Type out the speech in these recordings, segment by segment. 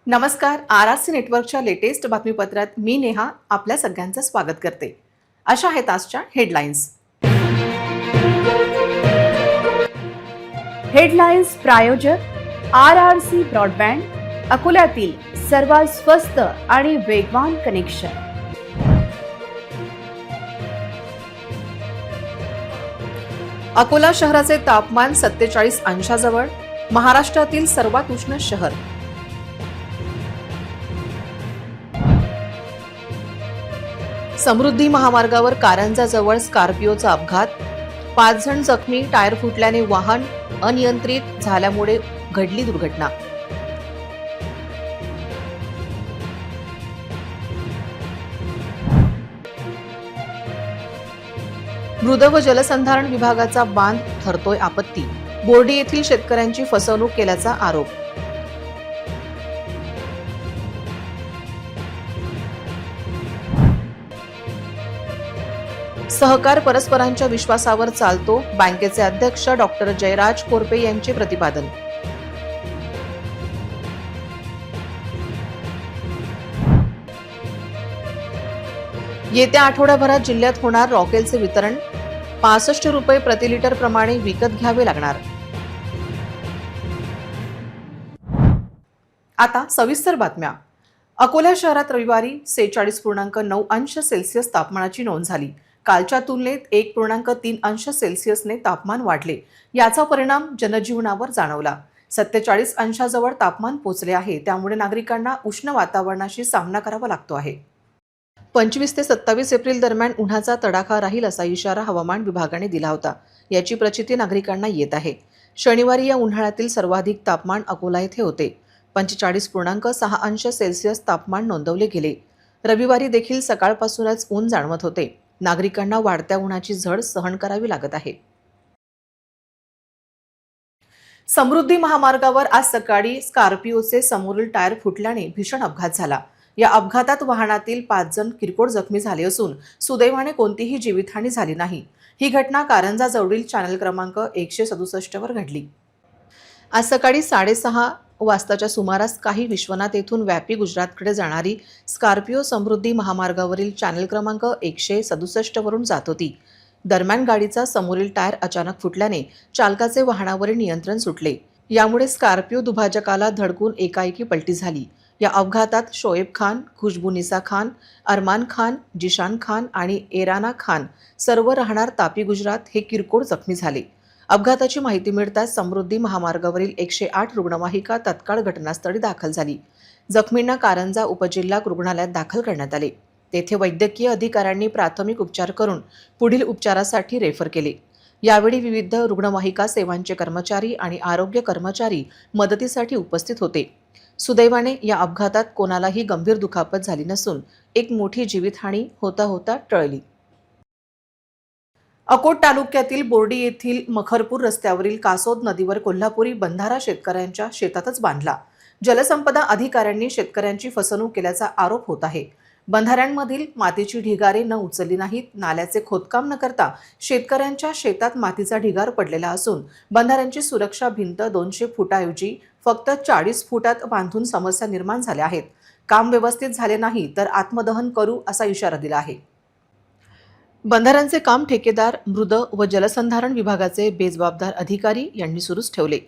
नमस्कार. आर.आर.सी. नेटवर्कच्या लेटेस्ट बातमीपत्रात मी नेहा आपल्या सगळ्यांचं स्वागत करते. अशा आहेत आजच्या हेडलाईन्स. हेडलाईन्स प्रायोजक आर.आर.सी. ब्रॉडबँड, अकोल्यातील सर्वात स्वस्त आणि वेगवान कनेक्शन. अकोला शहराचे तापमान 47 अंशाजवळ, महाराष्ट्रातील सर्वात उष्ण शहर. समृद्धी महामार्गावर कारंजाजवळ स्कॉर्पिओचा अपघात, 5 जण जखमी, टायर फुटल्याने वाहन अनियंत्रित झाल्यामुळे घडली दुर्घटना. मृद व जलसंधारण विभागाचा बांध ठरतोय आपत्ती, बोर्डी येथील शेतकऱ्यांची फसवणूक केल्याचा आरोप. सहकार परस्परांच्या विश्वासावर चालतो, बँकेचे अध्यक्ष डॉक्टर जयराज कोरपे यांचे प्रतिपादन. येत्या आठवड्याभरात जिल्ह्यात होणार रॉकेलचे वितरण, 65 रुपये प्रति लिटर प्रमाणे विकत घ्यावे लागणार. आता सविस्तर बातम्या. अकोला शहरात रविवारी 46.9 अंश सेल्सिअस तापमानाची नोंद झाली. कालच्या तुलनेत 1.3 अंश सेल्सिअसने तापमान वाढले. याचा परिणाम जनजीवनावर जाणवला. 47 अंशाजवळ तापमान पोहोचले आहे, त्यामुळे नागरिकांना उष्ण वातावरणाशी सामना करावा लागतो आहे. 25 ते 27 एप्रिल दरम्यान उन्हाचा तडाखा राहील असा इशारा हवामान विभागाने दिला होता. याची प्रचिती नागरिकांना येत आहे. शनिवारी या उन्हाळ्यातील सर्वाधिक तापमान अकोला येथे होते. 45.6 अंश सेल्सिअस तापमान नोंदवले गेले. रविवारी देखील सकाळपासूनच ऊन जाणवत होते. नागरिकांना वाढत्या उन्हाची झळ सहन करावी लागत आहे. समृद्धी महामार्गावर आज सकाळी स्कॉर्पिओचे समोरील टायर फुटल्याने भीषण अपघात झाला. या अपघातात वाहनातील 5 जण किरकोळ जखमी झाले असून सुदैवाने कोणतीही जीवितहानी झाली नाही. ही घटना कारंजा जवळील चॅनल क्रमांक 167 वर घडली. आज सकाळी 6:30 वाजताच्या सुमारास काही विश्वनाथ येथून व्यापी गुजरातकडे जाणारी स्कॉर्पिओ समृद्धी महामार्गावरील चॅनल क्रमांक 167 वरून जात होती. दरम्यान गाडीचा समोरील टायर अचानक फुटल्याने चालकाचे वाहनावरील नियंत्रण सुटले. यामुळे स्कॉर्पिओ दुभाजकाला धडकून एकाएकी पलटी झाली. या अपघातात शोएब खान, खुशबुनिसा खान, अरमान खान, जिशान खान आणि एराना खान सर्व राहणार तापी गुजरात हे किरकोळ जखमी झाले. अपघाताची माहिती मिळताच समृद्धी महामार्गावरील 108 रुग्णवाहिका तत्काळ घटनास्थळी दाखल झाली. जखमींना कारंजा उपजिल्हा रुग्णालयात दाखल करण्यात आले. तेथे वैद्यकीय अधिकाऱ्यांनी प्राथमिक उपचार करून पुढील उपचारासाठी रेफर केले. यावेळी विविध रुग्णवाहिका सेवांचे कर्मचारी आणि आरोग्य कर्मचारी मदतीसाठी उपस्थित होते. सुदैवाने या अपघातात कोणालाही गंभीर दुखापत झाली नसून एक मोठी जीवितहानी होता टळली. अकोट तालुक्यातील बोर्डी येथील मखरपूर रस्त्यावरील कासोद नदीवर कोल्हापुरी बंधारा शेतकऱ्यांच्या शेतातच बांधला. जलसंपदा अधिकाऱ्यांनी शेतकऱ्यांची फसवणूक केल्याचा आरोप होत आहे. बंधाऱ्यांमधील मातीची ढिगारे न उचलली नाहीत. नाल्याचे खोदकाम न करता शेतकऱ्यांच्या शेतात मातीचा ढिगार पडलेला असून बंधाऱ्यांची सुरक्षा भिंत 200 फुटाऐवजी फक्त 40 फुटात बांधून समस्या निर्माण झाल्या आहेत. काम व्यवस्थित झाले नाही तर आत्मदहन करू असा इशारा दिला आहे. बंधाऱ्यांचे काम ठेकेदार, मृद व जलसंधारण विभागाचे बेजबाबदार अधिकारी यांनी सुरूच ठेवले.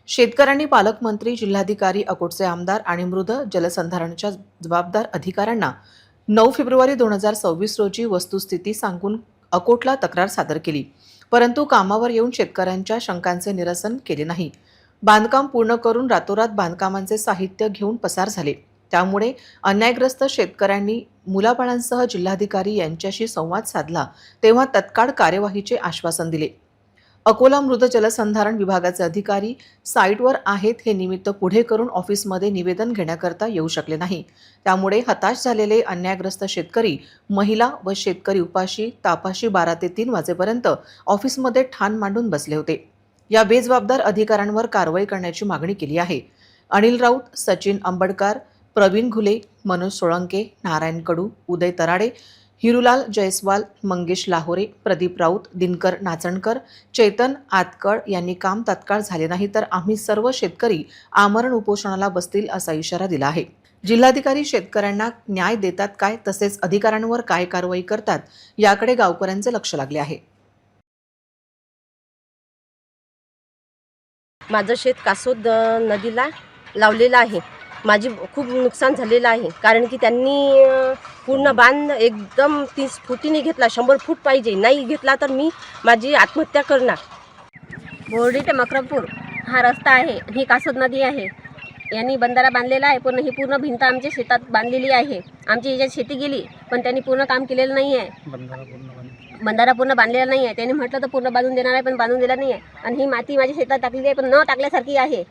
शेतकऱ्यांनी पालकमंत्री, जिल्हाधिकारी, अकोटचे आमदार आणि मृद जलसंधारणच्या जबाबदार अधिकाऱ्यांना 9 फेब्रुवारी 2026 रोजी वस्तुस्थिती सांगून अकोटला तक्रार सादर केली. परंतु कामावर येऊन शेतकऱ्यांच्या शंकांचे निरसन केले नाही. बांधकाम पूर्ण करून रातोरात बांधकामांचे साहित्य घेऊन पसार झाले. त्यामुळे अन्यायग्रस्त शेतकऱ्यांनी मुलाबाळांसह जिल्हाधिकारी यांच्याशी संवाद साधला तेव्हा तत्काळ कार्यवाहीचे आश्वासन दिले. अकोला मृद जलसंधारण विभागाचे अधिकारी साईटवर आहेत हे निमित्त पुढे करून ऑफिसमध्ये निवेदन घेण्याकरता येऊ शकले नाही. त्यामुळे हताश झालेले अन्यायग्रस्त शेतकरी, महिला व शेतकरी उपाशी तापाशी 12 ते 3 वाजेपर्यंत ऑफिसमध्ये ठाण मांडून बसले होते. या बेजबाबदार अधिकाऱ्यांवर कारवाई करण्याची मागणी केली आहे. अनिल राऊत, सचिन अंबडकर, प्रवीण घुले, मनोज सोळंके, नारायण कडू, उदय तराडे, हिरुलाल जयस्वाल, मंगेश लाहोरे, प्रदीप राऊत, दिनकर नाचणकर, चेतन आतकळ यांनी काम तात्काळ झाले नाही तर आम्ही सर्व शेतकरी आमरण उपोषणाला बसतील असा इशारा दिला आहे. जिल्हाधिकारी शेतकऱ्यांना न्याय देतात काय, तसेच अधिकाऱ्यांवर काय कारवाई करतात याकडे गावकऱ्यांचे लक्ष लागले आहे. माझं शेत कासोद नदीला लावलेलं आहे. माझी खूप नुकसान झालेलं आहे, कारण की त्यांनी पूर्ण बांध एकदम 30 फुटीने घेतला. 100 फूट पाहिजे, नाही घेतला तर मी माझी आत्महत्या करणार. बोर्डी ते मकरमपूर हा रस्ता आहे. ही कासोद नदी आहे. यांनी बंधारा बांधलेला आहे. ही पूर्ण भिंत आमच्या शेतात बांधलेली आहे. आमची याच्यात शेती गेली, पण त्यांनी पूर्ण काम केलेलं नाही आहे. बंधारा पूर्ण बांधलेला नाही आहे. त्यांनी म्हटलं तर पूर्ण बांधून देणार आहे, पण बांधून दिला नाही आहे. आणि ही माती माझ्या शेतात टाकलेली आहे, पण न टाकल्यासारखी आहे.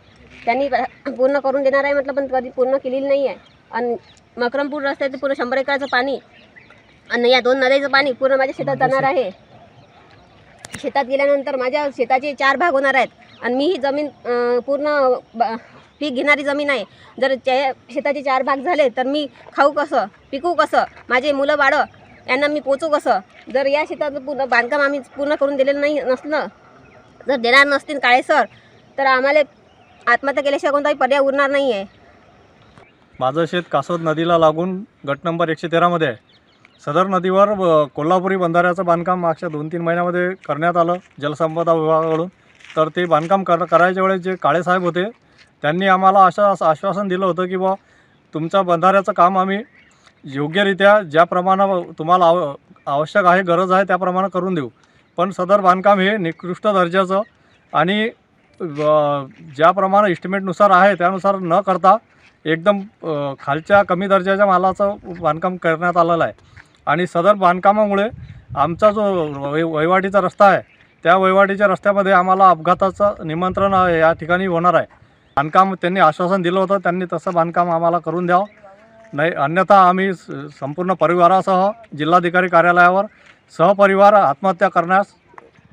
त्यांनी पूर्ण करून देणार आहे म्हटलं, पण कधी पूर्ण केलेली नाही आहे. आणि मकरमपूर रस्त्याचं पूर्ण 100 एकराचं पाणी आणि या 2 नद्याचं पाणी पूर्ण माझ्या शेतात जाणार आहे. शेतात गेल्यानंतर माझ्या शेताचे 4 भाग होणार आहेत. आणि मी ही जमीन पूर्ण पीक घेणारी जमीन आहे. जर त्या शेताचे 4 भाग झाले तर मी खाऊ कसं, पिकू कसं, माझे मुलं बाळं यांना मी पोचू कसं. जर या शेताचं पूर्ण बांधकाम आम्ही पूर्ण करून दिलेलं नसलं, जर देणार नसतील काळे सर, तर आम्हाला आत्महत्या केल्याशिवाय कोणताही पर्याय उरणार नाही आहे. माझं शेत कासोद नदीला लागून गट नंबर 113 मध्ये आहे. सदर नदीवर कोल्हापुरी बंधाऱ्याचं बांधकाम मागच्या 2-3 महिन्यामध्ये करण्यात आलं जलसंपदा विभागाकडून. तर ते बांधकाम करायच्या वेळेस जे काळे साहेब होते त्यांनी आम्हाला असं आश्वासन दिलं होतं की बा तुमच्या बंधाऱ्याचं काम आम्ही योग्यरित्या ज्याप्रमाणे तुम्हाला आवश्यक आहे, गरज आहे त्याप्रमाणे करून देऊ. पण सदर बांधकाम हे निकृष्ट दर्जाचं आणि ज्याप्रमाणे इस्टिमेटनुसार आहे त्यानुसार न करता एकदम खालच्या कमी दर्जाच्या मालाचं बांधकाम करण्यात आलेलं आहे. आणि सदर बांधकामामुळे आमचा जो वहिवाटीचा रस्ता आहे त्या वहिवाटीच्या रस्त्यामध्ये आम्हाला अपघाताचं निमंत्रण या ठिकाणी होणार आहे. बांधकाम त्यांनी आश्वासन दिलं होतं, त्यांनी तसं बांधकाम आम्हाला करून द्यावं, नाही अन्यथा आम्ही संपूर्ण परिवारासह जिल्हाधिकारी कार्यालयावर सहपरिवार आत्महत्या करण्यास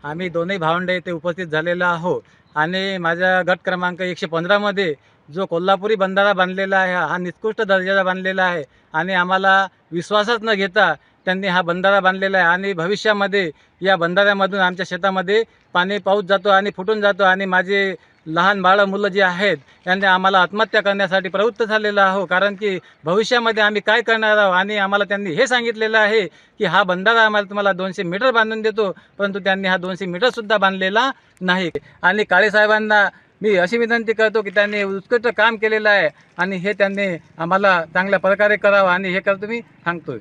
आम्ही दोन्ही भावंडे इथे उपस्थित झालेलो आहोत. आणि माझ्या गट क्रमांक 115 मध्ये जो कोल्हापुरी बंधारा बांधलेला आहे हा निकृष्ट दर्जाचा बांधलेला आहे. आणि आम्हाला विश्वासच न घेता त्यांनी हा बंधारा बांधलेला आहे. आणि भविष्यामध्ये या बंधाऱ्यामधून आमच्या शेतामध्ये पाऊस जातो आणि फुटून जातो. आणि माझे लहान बाळं मुलं जे आहेत त्यांनी आम्हाला आत्महत्या करण्यासाठी प्रवृत्त झालेलं आहो, कारण की भविष्यामध्ये आम्ही काय करणार आहोत. आणि आम्हाला त्यांनी हे सांगितलेलं आहे की हा बंधारा आम्हाला तुम्हाला 200 मीटर बांधून देतो, परंतु त्यांनी हा 200 मीटरसुद्धा बांधलेला नाही. आणि काळेसाहेबांना मी अशी विनंती करतो की त्यांनी उत्कृष्ट काम केलेलं आहे आणि हे त्यांनी आम्हाला चांगल्या प्रकारे करावं, आणि हे करतो मी सांगतोय.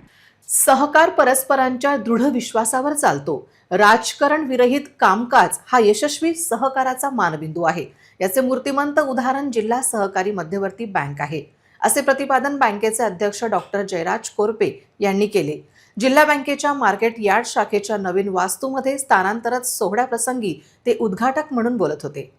सहकार परस्परांच्या दृढ विश्वासावर चालतो. राजकारण विरहित कामकाज हा यशस्वी सहकाराचा मानबिंदू आहे. याचे मूर्तिमंत उदाहरण जिल्हा सहकारी मध्यवर्ती बँक आहे, असे प्रतिपादन बँकेचे अध्यक्ष डॉक्टर जयराज कोरपे यांनी केले. जिल्हा बँकेच्या मार्केट यार्ड शाखेच्या नवीन वास्तूमध्ये स्थानांतरण सोहळ्याप्रसंगी ते उद्घाटक म्हणून बोलत होते.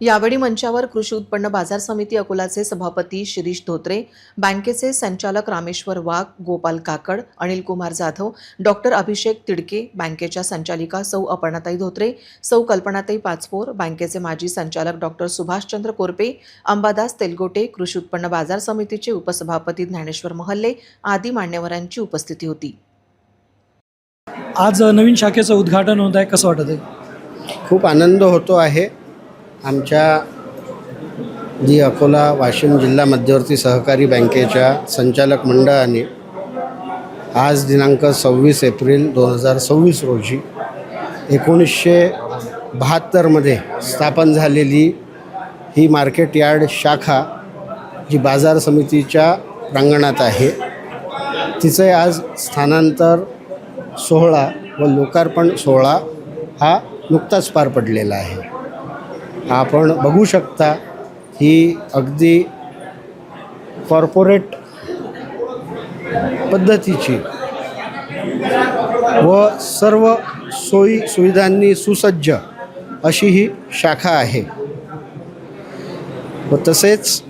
यावेळी मंचावर कृषी उत्पन्न बाजार समिती अकोलाचे सभापती शिरीष धोत्रे, बँकेचे संचालक रामेश्वर वाघ, गोपाल काकड, अनिल कुमार जाधव, डॉक्टर अभिषेक तिडके, बँकेच्या संचालिका सौ अपर्णाताई धोत्रे, सौ कल्पनाताई पाचपोर, बँकेचे माजी संचालक डॉक्टर सुभाषचंद्र कोरपे, अंबादास तेलगोटे, कृषी उत्पन्न बाजार समितीचे उपसभापती ज्ञानेश्वर महल्ले आदी मान्यवरांची उपस्थिती होती. आज नवीन शाखेचं उद्घाटन होत आहे, कसं वाटत आहे? खूप आनंद होतो आहे. आमच्या जी अकोला वाशिम जिल्हा मध्यवर्ती सहकारी बँकेच्या संचालक मंडळाने आज दिनांक 26 एप्रिल 2026 रोजी 1972 स्थापन झालेली ही मार्केट यार्ड शाखा जी बाजार समितीच्या प्रांगणात आहे, तिचे आज स्थानांतर सोहळा व लोकार्पण सोहळा हा नुकताच पार पडलेला आहे. आपण बघू शकता ही अगदी कॉर्पोरेट पद्धतीची व सर्व सोयी सुविधांनी सुसज्ज अशी ही शाखा आहे. व तसेच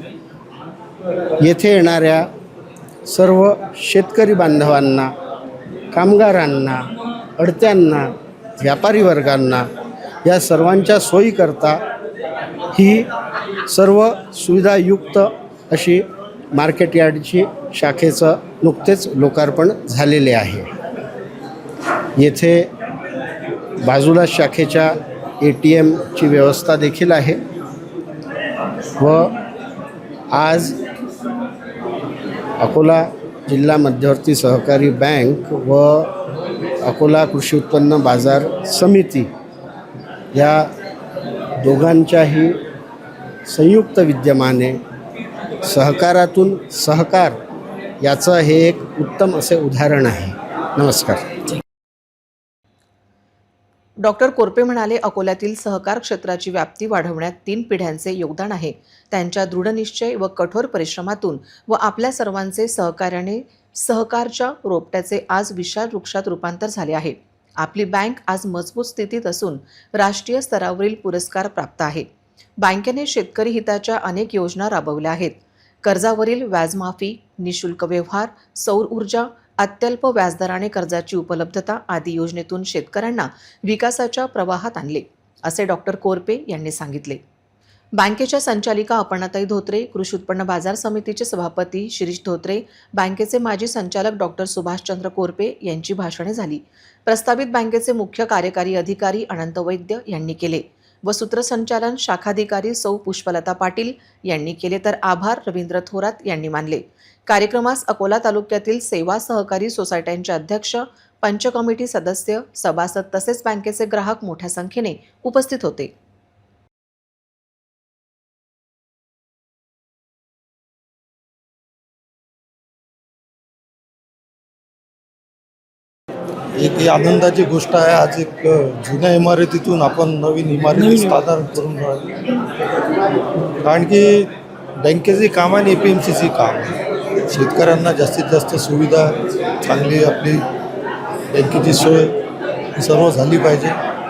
येथे येणाऱ्या सर्व शेतकरी बांधवांना, कामगारांना, अडत्यांना, व्यापारी वर्गांना या सर्वांच्या सोयीकरता ही सर्व सुविधायुक्त अशी मार्केट यार्डची शाखेचं नुकतेच लोकार्पण झालेले आहे. येथे बाजूला शाखेच्या ATMची व्यवस्था देखील आहे व आज अकोला जिल्हा मध्यवर्ती सहकारी बँक व अकोला कृषी उत्पन्न बाजार समिती या दोघांच्याही संयुक्त विद्यमाने सहकारातून सहकार याचं हे एक उत्तम असे उदाहरण आहे. नमस्कार. डॉक्टर कोरपे म्हणाले, अकोल्यातील सहकार क्षेत्राची व्याप्ती वाढवण्यात 3 पिढ्यांचे योगदान आहे. त्यांच्या दृढनिश्चय व कठोर परिश्रमातून व आपल्या सर्वांचे सहकार्याने सहकारच्या रोपट्याचे आज विशाल वृक्षात रूपांतर झाले आहे. आपली बँक आज मजबूत स्थितीत असून राष्ट्रीय स्तरावरील पुरस्कार प्राप्त आहे. बँकेने शेतकरी हिताच्या अनेक योजना राबवल्या आहेत. कर्जावरील व्याजमाफी, निशुल्क व्यवहार, सौर ऊर्जा, अत्यल्प व्याजदराने कर्जाची उपलब्धता आदी योजनेतून शेतकऱ्यांना विकासाच्या प्रवाहात आणले, असे डॉक्टर कोरपे यांनी सांगितले. बँकेच्या संचालिका अपर्णाताई धोत्रे, कृषी उत्पन्न बाजार समितीचे सभापती शिरीष धोत्रे, बँकेचे माजी संचालक डॉक्टर सुभाषचंद्र कोरपे यांची भाषणे झाली. प्रस्तावित बँकेचे मुख्य कार्यकारी अधिकारी अनंत वैद्य यांनी केले व सूत्रसंचालन शाखाधिकारी सौ पुष्पलता पाटील यांनी केले, तर आभार रवींद्र थोरात यांनी मानले. कार्यक्रमास अकोला तालुक्यातील सेवा सहकारी सोसायट्यांचे अध्यक्ष, पंच कमिटी सदस्य, सभासद तसेच बँकेचे ग्राहक मोठ्या संख्येने उपस्थित होते. एक आनंदाची गोष्ट आहे. आज एक जुन्या इमारतीतून आपण नवीन इमारती स्थानांतरण करून राहिलो. कारण की बँकेचे काम आणि APMCचे काम, शेतकऱ्यांना जास्तीत जास्त सुविधा, चांगली आपली बँकेची सोय सर्व झाली पाहिजे.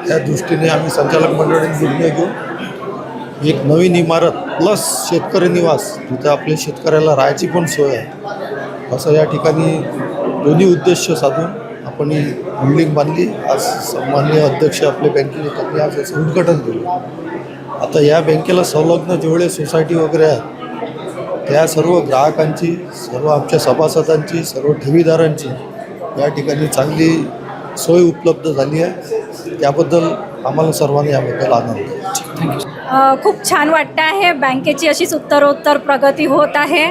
त्या दृष्टीने आम्ही संचालक मंडळाने निर्णय घेऊन एक नवीन इमारत प्लस शेतकरी निवास, जिथं आपल्या शेतकऱ्याला राहायची पण सोय आहे, असं या ठिकाणी दोन्ही उद्देश साधून आपण ही बिल्डिंग बांधली. आज सन्माननीय अध्यक्ष आपले बँकेचे त्यांनी आज याचं उद्घाटन केलं. आता या बँकेला संलग्न जेवढे सोसायटी वगैरे आहेत त्या सर्व ग्राहकांची, सर्व आमच्या सभासदांची, सर्व ठेवीदारांची या ठिकाणी चांगली सोय उपलब्ध झाली आहे. त्याबद्दल आम्हाला सर्वांनी याबद्दल आनंद आहे. खूप छान वाटतं आहे. बँकेची अशीच उत्तरोत्तर प्रगती होत आहे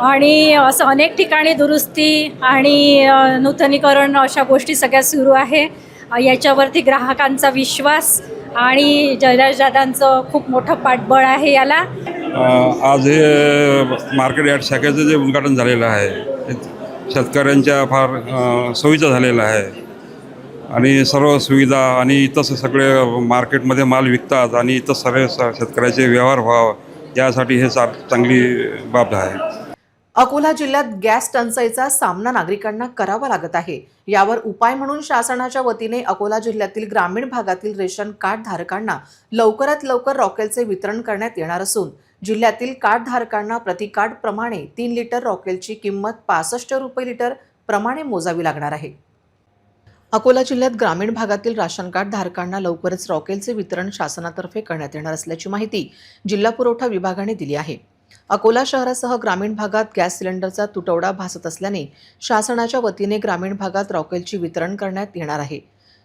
आणि असं अनेक ठिकाणी दुरुस्ती आणि नूतनीकरण अशा गोष्टी सगळ्या सुरू आहे. याच्यावरती ग्राहकांचा विश्वास आणि जयराजदादांचं खूप मोठं पाठबळ आहे याला. आज हे मार्केट यार्ड शाखेचं जे उद्घाटन झालेलं आहे शेतकऱ्यांच्या फार सोयीचं झालेलं आहे आणि सर्व सुविधा आणि इथं सगळे मार्केटमध्ये माल विकतात आणि इथं सर्व शेतकऱ्याचे व्यवहार व्हावं यासाठी हे चांगली बाब आहे. अकोला जिल्ह्यात गॅस टंचाईचा सामना नागरिकांना करावा लागत आहे. यावर उपाय म्हणून शासनाच्या वतीने अकोला जिल्ह्यातील ग्रामीण भागातील रेशन कार्ड धारकांना लवकरात लवकर रॉकेलचे वितरण करण्यात येणार असून जिल्ह्यातील कार्ड धारकांना प्रति कार्ड प्रमाणे 3 लिटर रॉकेलची किंमत 65 रुपये लिटर प्रमाणे मोजावी लागणार आहे. अकोला जिल्ह्यात ग्रामीण भागातील राशन कार्ड धारकांना लवकरच रॉकेलचे वितरण शासनातर्फे करण्यात येणार असल्याची माहिती जिल्हा पुरवठा विभागाने दिली आहे. अकोला शहरासह ग्रामीण भागात गॅस सिलेंडरचा तुटवडा भासत असल्याने शासनाच्या वतीने ग्रामीण भागात रॉकेलची वितरण करण्यात येणार आहे.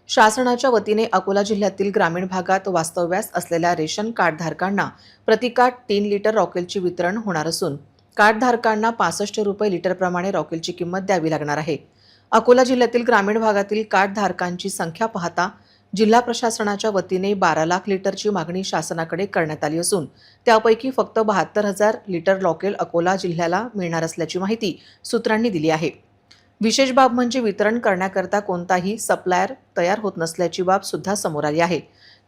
शासनाच्या वतीने अकोला जिल्ह्यातील ग्रामीण भागात वास्तव्यास असलेल्या रेशन कार्ड धारकांना प्रति कार्ड 3 लिटर रॉकेलची वितरण होणार असून कार्ड धारकांना 65 रुपये लिटर प्रमाणे रॉकेलची किंमत द्यावी लागणार आहे. अकोला जिल्ह्यातील ग्रामीण भागातील कार्ड धारकांची संख्या पाहता जिल्हा प्रशासनाच्या वतीने 12 लाख लिटरची मागणी शासनाकडे करण्यात आली असून त्यापैकी फक्त 72,000 लिटर रॉकेल अकोला जिल्ह्याला मिळणार असल्याची माहिती सूत्रांनी दिली आहे. विशेष बाब म्हणजे वितरण करण्याकरता कोणताही सप्लायर तयार होत नसल्याची बाब सुद्धा समोर आली आहे.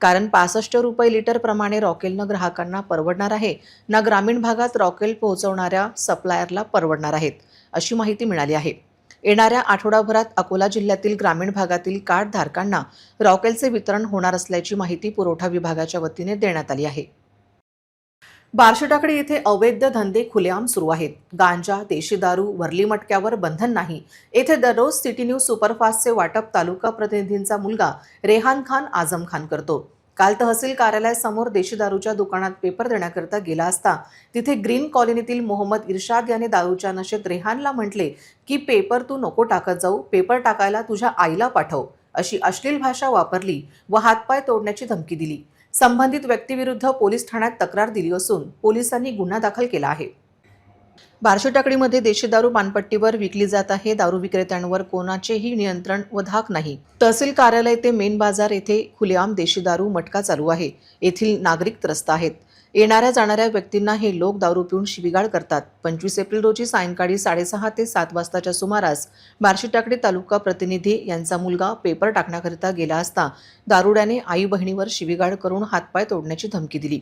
कारण 65 रुपये लिटर प्रमाणे रॉकेल न ग्राहकांना परवडणार आहे ना ग्रामीण भागात रॉकेल पोहोचवणाऱ्या सप्लायरला परवडणार आहेत, अशी माहिती मिळाली आहे. येणाऱ्या आठवडाभरात अकोला जिल्ह्यातील ग्रामीण भागातील कार्ड धारकांना रॉकेलचे वितरण होणार असल्याची माहिती पुरवठा विभागाच्या वतीने देण्यात आली आहे. बार्शीटाकडी येथे अवैध धंदे खुलेआम सुरू आहेत. गांजा, देशी दारू, वरली मटक्यावर बंधन नाही. येथे दररोज सिटी न्यूज सुपरफास्टचे वाटप तालुका प्रतिनिधींचा मुलगा रेहान खान आझम खान करतो. काल तहसील कार्यालयासमोर देशी दारूच्या दुकानात पेपर देण्याकरता गेला असता तिथे ग्रीन कॉलनीतील मोहम्मद इर्शाद याने दारूच्या नशेत रेहानला म्हटले की पेपर तू नको टाकत जाऊ, पेपर टाकायला तुझ्या आईला पाठव, अशी अश्लील भाषा वापरली व हातपाय तोडण्याची धमकी दिली। संबंधित व्यक्तीविरुद्ध पोलीस ठाण्यात तक्रार दिली असून पोलिसांनी गुन्हा दाखल केला आहे। बार्शी टाकडीमध्ये देशी दारू पानपट्टीवर विकली जात आहे। दारू विक्रेत्यांवर कोणाचेही नियंत्रण व धाक नाही। तहसील कार्यालय ते मेन बाजार येथे खुलेआम देशी दारू मटका चालू आहे। येथील नागरिक त्रस्त आहेत। येणाऱ्या जाणाऱ्या व्यक्तींना हे लोक दारू पिऊन शिवीगाळ करतात। 25 एप्रिल रोजी सायंकाळी 6:30 ते 7 वाजताच्या सुमारास बार्शी टाकडी तालुका प्रतिनिधी यांचा मुलगा पेपर टाकण्याकरिता गेला असता दारुड्याने आई बहिणीवर शिवीगाळ करून हातपाय तोडण्याची धमकी दिली।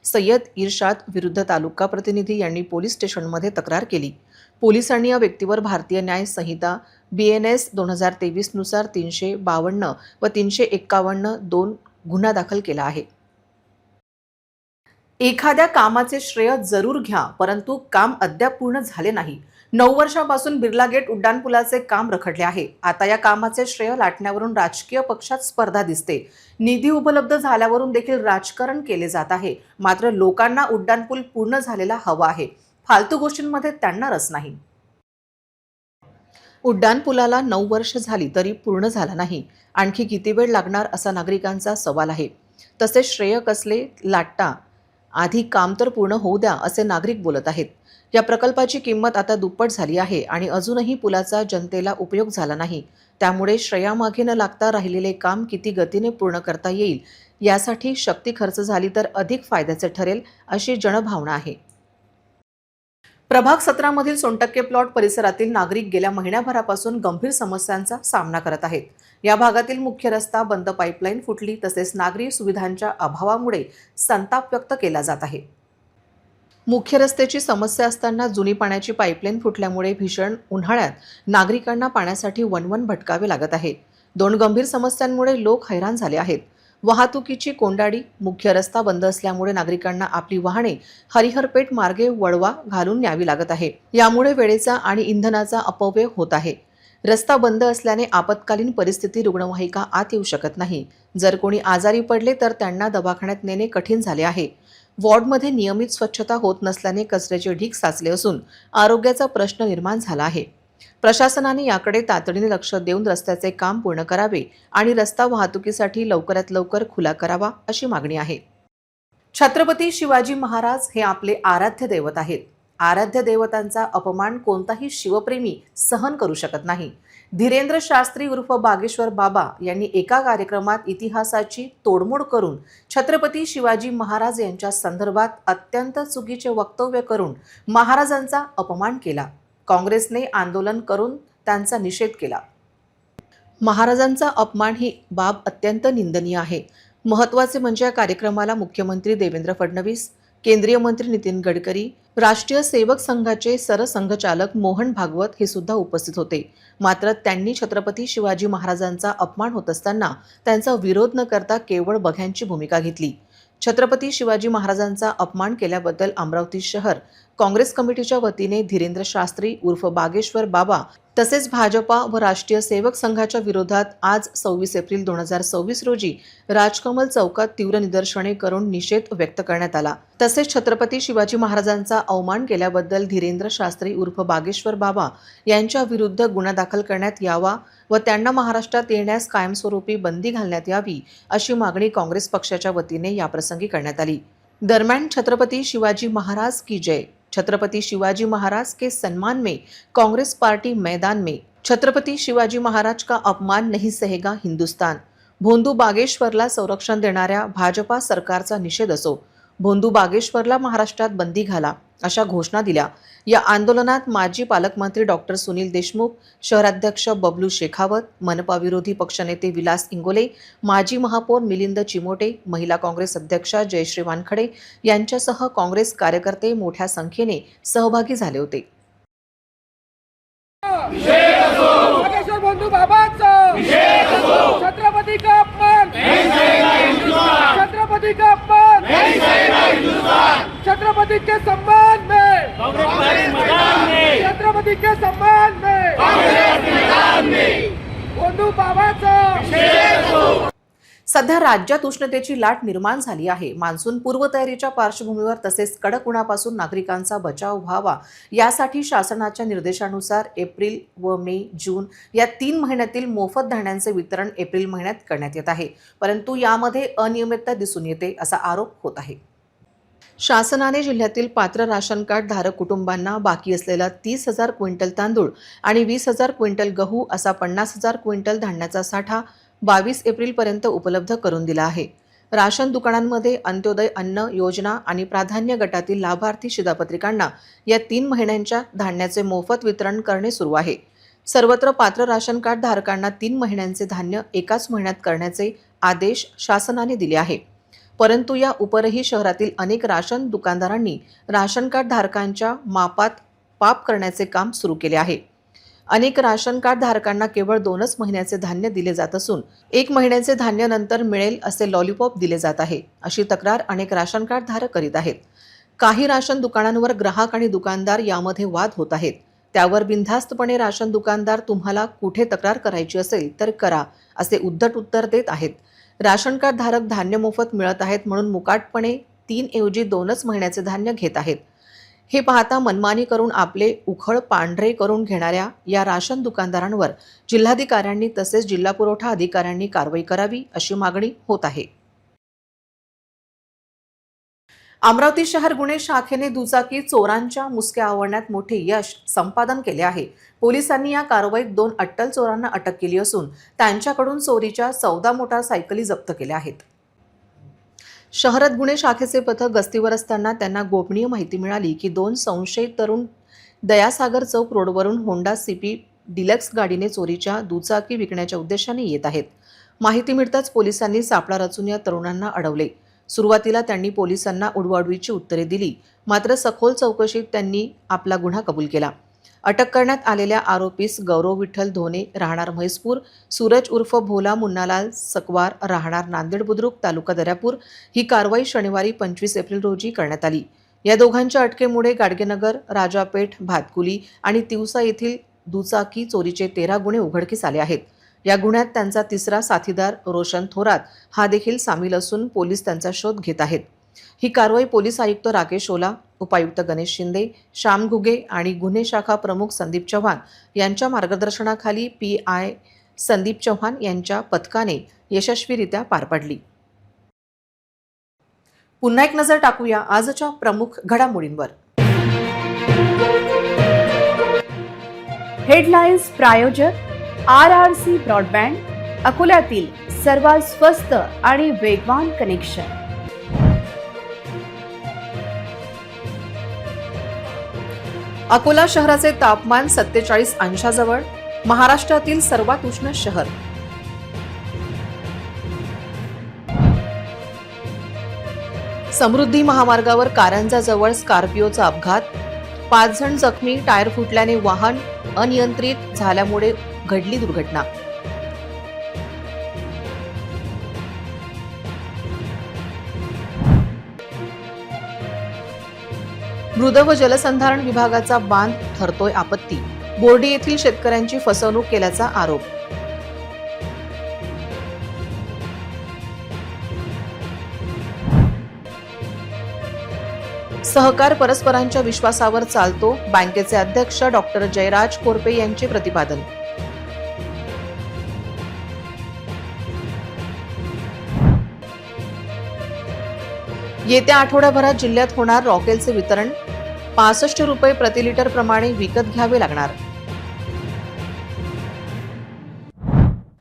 सय्यद इर्शाद विरुद्ध तालुका प्रतिनिधी यांनी पोलीस स्टेशनमध्ये तक्रार केली। पोलिसांनी या व्यक्तीवर भारतीय न्याय संहिता BNS 2023 नुसार 352 व 351(2) गुन्हा दाखल केला आहे। एखाद्या कामाचे श्रेय जरूर घ्या, परंतु काम अद्याप पूर्ण झाले नाही। 9 वर्षांपासून बिर्ला गेट उड्डाणपुलाचे काम रखडले आहे। आता या कामाचे श्रेय लाटण्यावरून राजकीय पक्षात स्पर्धा दिसते। निधी उपलब्ध झाल्यावरून देखील राजकारण केले जात आहे। मात्र लोकांना उड्डाणपूल पूर्ण झालेला हवा आहे। फालतू गोष्टींमध्ये त्यांना रस नाही। उड्डाणपुलाला 9 वर्ष झाली तरी पूर्ण झाला नाही। आणखी किती वेळ लागणार असा नागरिकांचा सवाल आहे। तसे श्रेय कसले लाटता, आधी काम तर पूर्ण होऊ द्या, असे नागरिक बोलत आहेत। या प्रकल्पाची किंमत आता दुप्पट झाली आहे आणि अजूनही पुलाचा जनतेला उपयोग झाला नाही। त्यामुळे श्रेयामागे न लागता राहिलेले काम किती गतीने पूर्ण करता येईल यासाठी शक्ती खर्च झाली तर अधिक फायद्याचे ठरेल, अशी जनभावना आहे। प्रभाग 17 मधील सोनटक्के प्लॉट परिसरातील नागरिक गेल्या महिन्याभरापासून गंभीर समस्यांचा सामना करत आहेत। या भागातील मुख्य रस्ता बंद, पाईपलाईन फुटली तसेच नागरी सुविधांच्या अभावामुळे संताप व्यक्त केला जात आहे। मुख्य रस्त्याची समस्या असताना जुनी पाण्याची पाईपलाईन फुटल्यामुळे भीषण उन्हाळ्यात नागरिकांना पाण्यासाठी वणवण भटकावे लागत आहे। 2 गंभीर समस्यांमुळे लोक हैराण झाले आहेत। वाहतुकीची कोंडाडी, मुख्य रस्ता बंद असल्यामुळे नागरिकांना आपली वाहने हरिहरपेठ मार्गे वळवा घालून न्यावी लागत आहे। यामुळे वेळेचा आणि इंधनाचा अपव्यय होत आहे। रस्ता बंद असल्याने आपत्कालीन परिस्थिती रुग्णवाहिका आत येऊ शकत नाही। जर कोणी आजारी पडले तर त्यांना दवाखान्यात नेणे कठीण झाले आहे। वॉर्डमध्ये नियमित स्वच्छता होत नसल्याने कचऱ्याचे ढीग साचले असून आरोग्याचा प्रश्न निर्माण झाला आहे। प्रशासनाने याकडे तातडीने लक्ष देऊन रस्त्याचे काम पूर्ण करावे आणि रस्ता वाहतुकीसाठी लवकरात लवकर खुला करावा, अशी मागणी आहे। छत्रपती शिवाजी महाराज हे आपले आराध्य दैवत आहेत। आराध्य देवतांचा अपमान कोणताही शिवप्रेमी सहन करू शकत नाही। धीरेंद्र शास्त्री उर्फ बागेश्वर बाबा यांनी एका कार्यक्रमात इतिहासाची तोडमोड करून छत्रपती शिवाजी महाराज यांच्या संदर्भात अत्यंत चुकीचे वक्तव्य करून महाराजांचा अपमान केला। काँग्रेसने आंदोलन करून त्यांचा निषेध केला। महाराजांचा अपमान ही बाब अत्यंत निंदनीय आहे। महत्त्वाचे म्हणजे या कार्यक्रमाला मुख्यमंत्री देवेंद्र फडणवीस, केंद्रीय मंत्री नितीन गडकरी, राष्ट्रीय सेवक संघाचे सरसंघचालक मोहन भागवत हे सुद्धा उपस्थित होते। मात्र त्यांनी छत्रपती शिवाजी महाराजांचा अपमान होत असताना त्यांचा विरोध न करता केवळ बघ्यांची भूमिका घेतली। छत्रपती शिवाजी महाराजांचा अपमान केल्याबद्दल अमरावती शहर काँग्रेस कमिटीच्या वतीने धीरेंद्र शास्त्री उर्फ बागेश्वर बाबा तसेच भाजपा व राष्ट्रीय सेवक संघाच्या विरोधात आज 26 एप्रिल 2026 रोजी राजकमल चौकात तीव्र निदर्शने करून निषेध व्यक्त करण्यात आला। तसेच छत्रपती शिवाजी महाराजांचा अवमान केल्याबद्दल धीरेंद्र शास्त्री उर्फ बागेश्वर बाबा यांच्या विरुद्ध गुन्हा दाखल करण्यात यावा व त्यांना महाराष्ट्रात येण्यास कायमस्वरूपी बंदी घालण्यात यावी, अशी मागणी काँग्रेस पक्षाच्या वतीने याप्रसंगी करण्यात आली। दरम्यान छत्रपती शिवाजी महाराज की जय, छत्रपती शिवाजी महाराज के सम्मान में कांग्रेस पार्टी मैदान में, छत्रपती शिवाजी महाराज का अपमान नहीं सहेगा हिंदुस्तान, भोंदू बागेश्वरला संरक्षण देणाऱ्या भाजपा सरकारचा निषेध असो, भोंदू बागेश्वरला महाराष्ट्रात बंदी घाला, अशा घोषणा दिल्या। या आंदोलनात माजी पालकमंत्री डॉक्टर सुनील देशमुख, शहराध्यक्ष बबलू शेखावत, मनपा विरोधी पक्षनेते विलास इंगोले, माजी महापौर मिलिंद चिमोटे, महिला काँग्रेस अध्यक्षा जयश्री वानखडे यांच्यासह काँग्रेस कार्यकर्ते मोठ्या संख्येने सहभागी झाले होते। छत्रपति का अपमान, छत्रपति का अपमान, छत्रपति के सम्मान में, छत्रपति के सम्मान में, सध्या राज्यात उष्णतेची लाट निर्माण झाली आहे. मान्सून पूर्वतयारीच्या पार्श्वभूमीवर तसेच कडक उन्हापासून नागरिकांचा बचाव व्हावा यासाठी शासनाच्या निर्देशानुसार एप्रिल व मे, जून या 3 महिन्यातील मोफत धान्यांचे वितरण एप्रिल महिन्यात करण्यात येत आहे. परंतु यामध्ये अनियमितता दिसून येते असा आरोप होत आहे. शासनाने जिल्ह्यातील पात्र राशन कार्ड धारक कुटुंबांना बाकी असलेला 30,000 क्विंटल तांदूळ आणि 20,000 क्विंटल गहू असा 50,000 क्विंटल धान्याचा साठा 22 एप्रिलपर्यंत उपलब्ध करून दिला आहे. राशन दुकानांमध्ये अंत्योदय अन्न योजना आणि प्राधान्य गटातील लाभार्थी शिधापत्रिकांना या 3 महिन्यांच्या धान्याचे मोफत वितरण करणे सुरू आहे. सर्वत्र पात्र राशन कार्ड धारकांना 3 महिन्यांचे धान्य एकाच महिन्यात करण्याचे आदेश शासनाने दिले आहे. परंतु या उपरही शहरातील अनेक राशन दुकानदारांनी राशन कार्ड धारकांच्या मापात पाप करण्याचे काम सुरू केले आहे. अनेक राशन कार्ड धारकांना केवळ 2च महिन्याचे धान्य दिले जात असून 1 महिन्याचे धान्य नंतर मिळेल असे लॉलीपॉप दिले जात आहे, अशी तक्रार अनेक राशन कार्ड धारक करीत आहेत. काही राशन दुकानांवर ग्राहक आणि दुकानदार यामध्ये वाद होत आहेत. त्यावर बिनधास्तपणे राशन दुकानदार तुम्हाला कुठे तक्रार करायची असेल तर करा असे उद्धट उत्तर देत आहेत. राशन कार्ड धारक धान्य मोफत मिळत आहेत म्हणून मुकाटपणे 3 ऐवजी 2च महिन्याचे धान्य घेत आहेत. हे पाहता मनमानी करून आपले उखळ पांढरे करून घेणाऱ्या या राशन दुकानदारांवर जिल्हाधिकाऱ्यांनी तसेच जिल्हा पुरवठा अधिकाऱ्यांनी कारवाई करावी अशी मागणी होत आहे. अमरावती शहर गुन्हे शाखेने दुचाकी चोरांच्या मुसक्या आवळण्यात मोठे यश संपादन केले आहे. पोलिसांनी या कारवाईत 2 अट्टल चोरांना अटक केली असून त्यांच्याकडून चोरीच्या 14 मोटारसायकली जप्त केल्या आहेत. शहरात गुन्हे शाखेचे पथक गस्तीवर असताना त्यांना गोपनीय माहिती मिळाली की 2 संशयित तरुण दयासागर चौक रोडवरून होंडा सीपी डिलक्स गाडीने चोरीच्या दुचाकी विकण्याच्या उद्देशाने येत आहेत. माहिती मिळताच पोलिसांनी सापळा रचून या तरुणांना अडवले. सुरुवातीला त्यांनी पोलिसांना उडवाउडवीची उत्तरे दिली, मात्र सखोल चौकशीत त्यांनी आपला गुन्हा कबूल केला. अटक करण्यात आलेल्या आरोपीस गौरव विठ्ठल धोने राहणार म्हैसपूर, सूरज उर्फ भोला मुन्नालाल सकवार राहणार नांदेड बुद्रुक तालुका दर्यापूर ही कारवाई शनिवारी 25 एप्रिल रोजी करण्यात आली. या दोघांच्या अटकेमुळे गाडगेनगर, राजापेठ, भातकुली आणि तिवसा येथील दुचाकी चोरीचे 13 गुन्हे उघडकीस आले आहेत. या गुन्ह्यात त्यांचा 3रा साथीदार रोशन थोरात हा देखील सामील असून पोलीस त्यांचा शोध घेत आहेत. ही कारवाई पोलीस आयुक्त राकेश ओला, उपायुक्त गणेश शिंदे, श्याम घुगे आणि गुन्हे शाखा प्रमुख संदीप चव्हाण यांच्या मार्गदर्शनाखाली PI संदीप चव्हाण यांच्या पथकाने यशस्वीरित्या पार पडली. पुन्हा एक नजर टाकूया आजच्या प्रमुख घडामोडींवर. हेडलाईन्स प्रायोजक RRC ब्रॉडबँड, अकोल्यातील सर्वात स्वस्त आणि वेगवान कनेक्शन. अकोला शहराचे तापमान 47 अंशाजवळ, महाराष्ट्रातील सर्वात उष्ण शहर. समृद्धी महामार्गावर कारंजाजवळ स्कॉर्पिओचा अपघात, 5 जण जखमी, टायर फुटल्याने वाहन अनियंत्रित झाल्यामुळे घडली दुर्घटना. मृद व जलसंधारण विभागाचा बांध ठरतोय आपत्ती, बोर्डी येथील शेतकऱ्यांची फसवणूक केल्याचा आरोप. सहकार परस्परांच्या विश्वासावर चालतो, बँकेचे अध्यक्ष डॉक्टर जयराज कोरपे यांचे प्रतिपादन. येत्या आठवड्याभरात जिल्ह्यात होणार रॉकेलचे वितरण, 65 रुपये प्रति लिटर प्रमाणे विकत घ्यावे लागणार.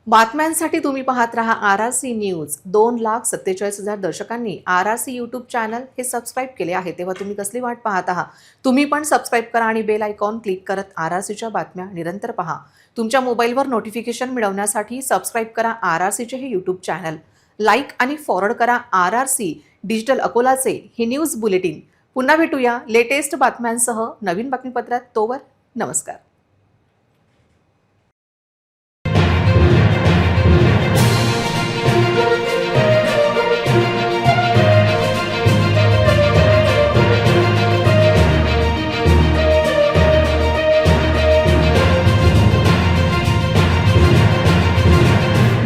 बातम्यांसाठी तुम्ही पाहत रहा RRC news. 2,47,000 दर्शकांनी RRC YouTube channel हे सबस्क्राईब केले आहे, तेव्हा तुम्ही कसली वाट पाहत आहात? तुम्ही पण सबस्क्राईब करा आणि बेल आयकॉन क्लिक करत RRCच्या बातम्या निरंतर पहा. तुमच्या मोबाईलवर नोटिफिकेशन मिळवण्यासाठी सबस्क्राईब करा RRCचे हे यूट्यूब चॅनल. लाईक आणि फॉरवर्ड करा RRC डिजिटल अकोलाचे हे न्यूज बुलेटिन. पुन्हा भेटूया लेटेस्ट बातम्यांसह नवीन बातमीपत्रात. तोवर नमस्कार.